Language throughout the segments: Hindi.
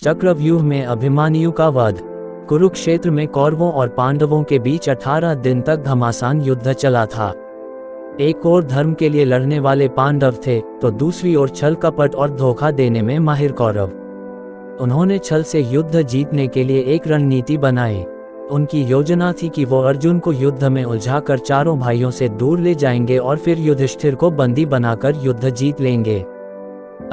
चक्रव्यूह में अभिमन्यु का वध। कुरुक्षेत्र में कौरवों और पांडवों के बीच 18 दिन तक घमासान युद्ध चला था। एक ओर धर्म के लिए लड़ने वाले पांडव थे, तो दूसरी ओर छल कपट और धोखा देने में माहिर कौरव। उन्होंने छल से युद्ध जीतने के लिए एक रणनीति बनाई। उनकी योजना थी कि वो अर्जुन को युद्ध में उलझाकर चारों भाइयों से दूर ले जाएंगे और फिर युधिष्ठिर को बंदी बनाकर युद्ध जीत लेंगे।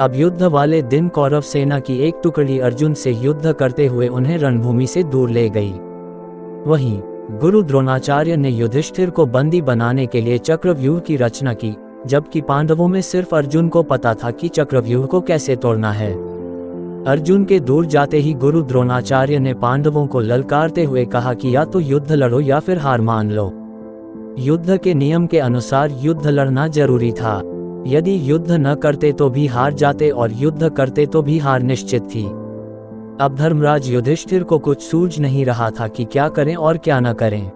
अब युद्ध वाले दिन कौरव सेना की एक टुकड़ी अर्जुन से युद्ध करते हुए उन्हें रणभूमि से दूर ले गई। वहीं गुरु द्रोणाचार्य ने युधिष्ठिर को बंदी बनाने के लिए चक्रव्यूह की रचना की, जबकि पांडवों में सिर्फ अर्जुन को पता था कि चक्रव्यूह को कैसे तोड़ना है। अर्जुन के दूर जाते ही गुरु द्रोणाचार्य ने पांडवों को ललकारते हुए कहा कि या तो युद्ध लड़ो या फिर हार मान लो। युद्ध के नियम के अनुसार युद्ध लड़ना जरूरी था। यदि युद्ध न करते तो भी हार जाते और युद्ध करते तो भी हार निश्चित थी। अब धर्मराज युधिष्ठिर को कुछ सूझ नहीं रहा था कि क्या करें और क्या न करें।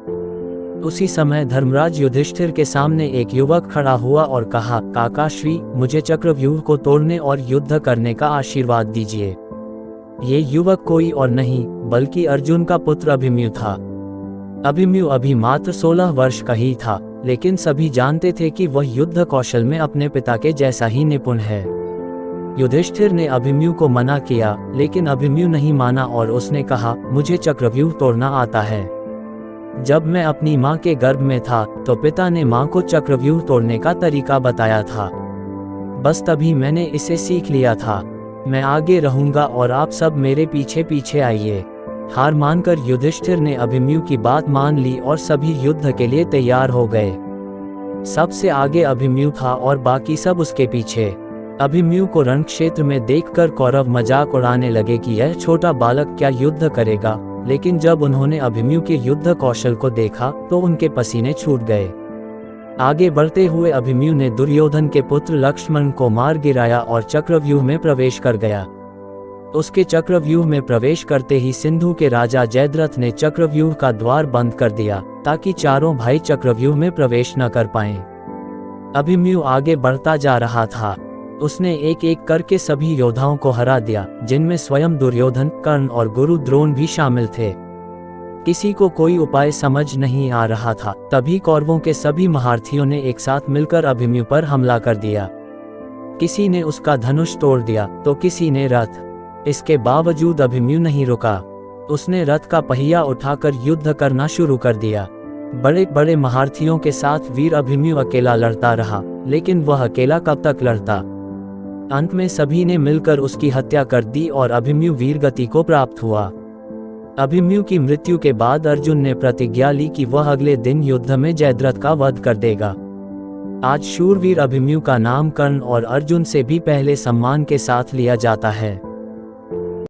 उसी समय धर्मराज युधिष्ठिर के सामने एक युवक खड़ा हुआ और कहा, काका श्री, मुझे चक्रव्यूह को तोड़ने और युद्ध करने का आशीर्वाद दीजिए। ये युवक कोई और नहीं बल्कि अर्जुन का पुत्र अभिमन्यु था। अभिमन्यु अभी मात्र 16 वर्ष का ही था, लेकिन सभी जानते थे कि वह युद्ध कौशल में अपने पिता के जैसा ही निपुण है। युधिष्ठिर ने अभिमन्यु को मना किया, लेकिन अभिमन्यु नहीं माना और उसने कहा, मुझे चक्रव्यूह तोड़ना आता है। जब मैं अपनी माँ के गर्भ में था तो पिता ने माँ को चक्रव्यूह तोड़ने का तरीका बताया था। बस तभी मैंने इसे सीख लिया था। मैं आगे रहूंगा और आप सब मेरे पीछे पीछे आइए। हार मानकर युधिष्ठिर ने अभिमन्यु की बात मान ली और सभी युद्ध के लिए तैयार हो गए। सबसे आगे अभिमन्यु था और बाकी सब उसके पीछे। अभिमन्यु को रण क्षेत्र में देखकर कौरव मजाक उड़ाने लगे कि यह छोटा बालक क्या युद्ध करेगा, लेकिन जब उन्होंने अभिमन्यु के युद्ध कौशल को देखा तो उनके पसीने छूट गए। आगे बढ़ते हुए अभिमन्यु ने दुर्योधन के पुत्र लक्ष्मण को मार गिराया और चक्रव्यूह में प्रवेश कर गया। उसके चक्रव्यूह में प्रवेश करते ही सिंधु के राजा जयद्रथ ने चक्रव्यूह का द्वार बंद कर दिया ताकि चारों भाई चक्रव्यूह में प्रवेश न कर पाएं। अभिमन्यु आगे बढ़ता जा रहा था। उसने एक एक करके सभी योद्धाओं को हरा दिया, जिनमें स्वयं दुर्योधन, कर्ण और गुरु द्रोण भी शामिल थे। किसी को कोई उपाय समझ नहीं आ रहा था। तभी कौरवों के सभी महारथियों ने एक साथ मिलकर अभिमन्यु पर हमला कर दिया। किसी ने उसका धनुष तोड़ दिया तो किसी ने रथ। इसके बावजूद अभिमन्यु नहीं रुका। उसने रथ का पहिया उठाकर युद्ध करना शुरू कर दिया। बड़े बड़े महारथियों के साथ वीर अभिमन्यु अकेला लड़ता रहा, लेकिन वह अकेला कब तक लड़ता। अंत में सभी ने मिलकर उसकी हत्या कर दी और अभिमन्यु वीर गति को प्राप्त हुआ। अभिमन्यु की मृत्यु के बाद अर्जुन ने प्रतिज्ञा ली कि वह अगले दिन युद्ध में जयद्रथ का वध कर देगा। आज शूरवीर अभिमन्यु का नाम कर्ण और अर्जुन से भी पहले सम्मान के साथ लिया जाता है।